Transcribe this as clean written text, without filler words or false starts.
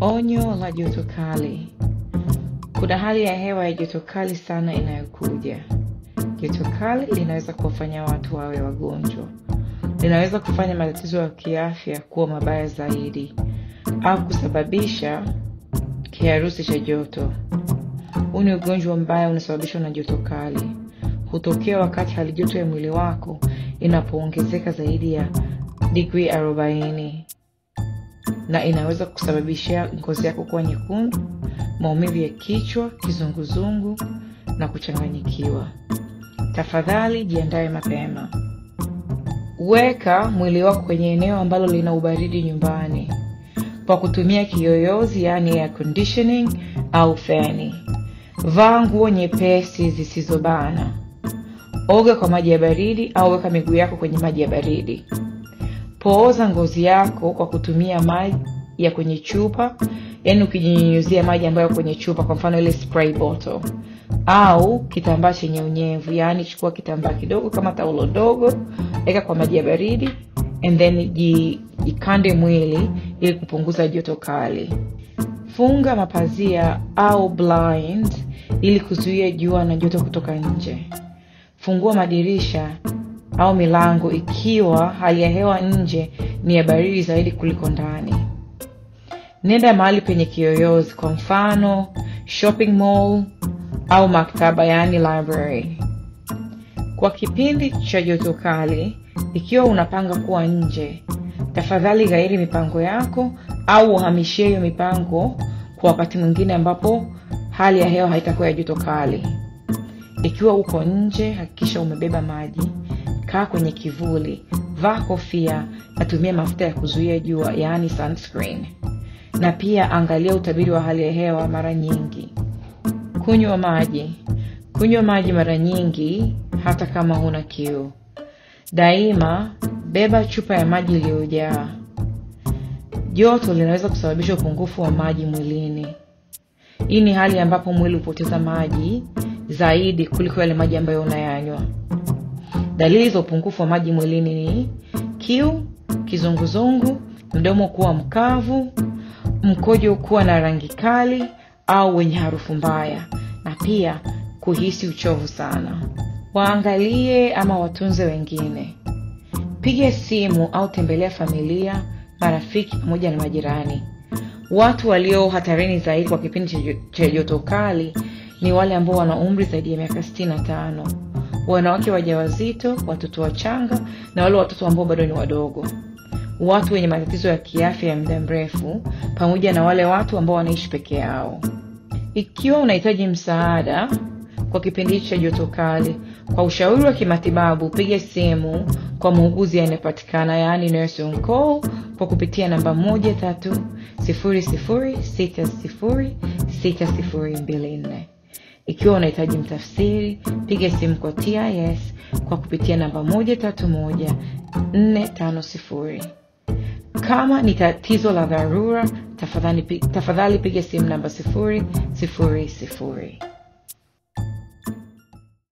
Onyo la joto kali. Kuna hali ya hewa ya joto kali sana inayokuja. Joto kali linaweza kuwafanya watu wawe wagonjwa. Linaweza kufanya matatizo ya kiafya kuwa mabaya zaidi au kusababisha kiharusi cha joto. Huu ni ugonjwa mbaya unasababishwa na joto kali. Hutokea wakati hali joto ya mwili wako inapoongezeka zaidi ya degree 40. Na inaweza kusababisha ngozi yako kuwa nyekundu, maumivu ya kichwa, kizunguzungu na kuchanganyikiwa. Tafadhali jiandae mapema. Weka mwili wako kwenye eneo ambalo lina ubaridi nyumbani kwa kutumia kiyoyozi, yani air conditioning au feni. Vaa nguo nyepesi zisizobana. Oga kwa maji ya baridi au weka miguu yako kwenye maji ya baridi. Pooza ngozi yako kwa kutumia maji ya kwenye chupa, yani ukijinyunyuzia maji ambayo kwenye chupa, kwa mfano ile spray bottle, au kitambaa chenye unyevu, yani chukua kitambaa kidogo kama taulo dogo, weka kwa maji ya baridi and then jikande mwili ili kupunguza joto kali. Funga mapazia au blind ili kuzuia jua na joto kutoka nje. Fungua madirisha au milango ikiwa hali ya hewa nje ni ya baridi zaidi kuliko ndani. Nenda mahali penye kiyoyozi, kwa mfano shopping mall au maktaba, yani library. Kwa kipindi cha joto kali, ikiwa unapanga kuwa nje, tafadhali ghairi mipango yako au uhamishie hiyo mipango kwa wakati mwingine ambapo hali ya hewa haitakuwa ya joto kali. Ikiwa uko nje, hakikisha umebeba maji, kaa kwenye kivuli, vaa kofia na tumia mafuta ya kuzuia jua, yani sunscreen. Na pia angalia utabiri wa hali ya hewa mara nyingi. Kunywa maji. Kunywa maji mara nyingi hata kama huna kiu. Daima beba chupa ya maji iliyojaa. Joto linaweza kusababisha upungufu wa maji mwilini. Hii ni hali ambapo mwili hupoteza maji zaidi kuliko yale maji ambayo unayanywa. Dalili za upungufu wa maji mwilini ni kiu, kizunguzungu, mdomo kuwa mkavu, mkojo kuwa na rangi kali au wenye harufu mbaya, na pia kuhisi uchovu sana. Waangalie ama watunze wengine. Piga simu au tembelea familia, marafiki pamoja na majirani. Watu walio hatarini zaidi kwa kipindi cha joto kali ni wale ambao wana umri zaidi ya miaka 65. Wanawake wajawazito, watoto wachanga na wale watoto ambao bado ni wadogo. Watu wenye matatizo ya kiafya ya muda mrefu pamoja na wale watu ambao wanaishi peke yao. Ikiwa unahitaji msaada kwa kipindi cha joto kali, kwa ushauri wa kimatibabu, piga simu kwa muuguzi anayepatikana, yani nurse on call, kwa kupitia namba 1300606024. Ikiwa unahitaji mtafsiri, piga simu kwa TIS kwa kupitia namba 131450. Kama ni tatizo la dharura, tafadhali piga simu namba 000.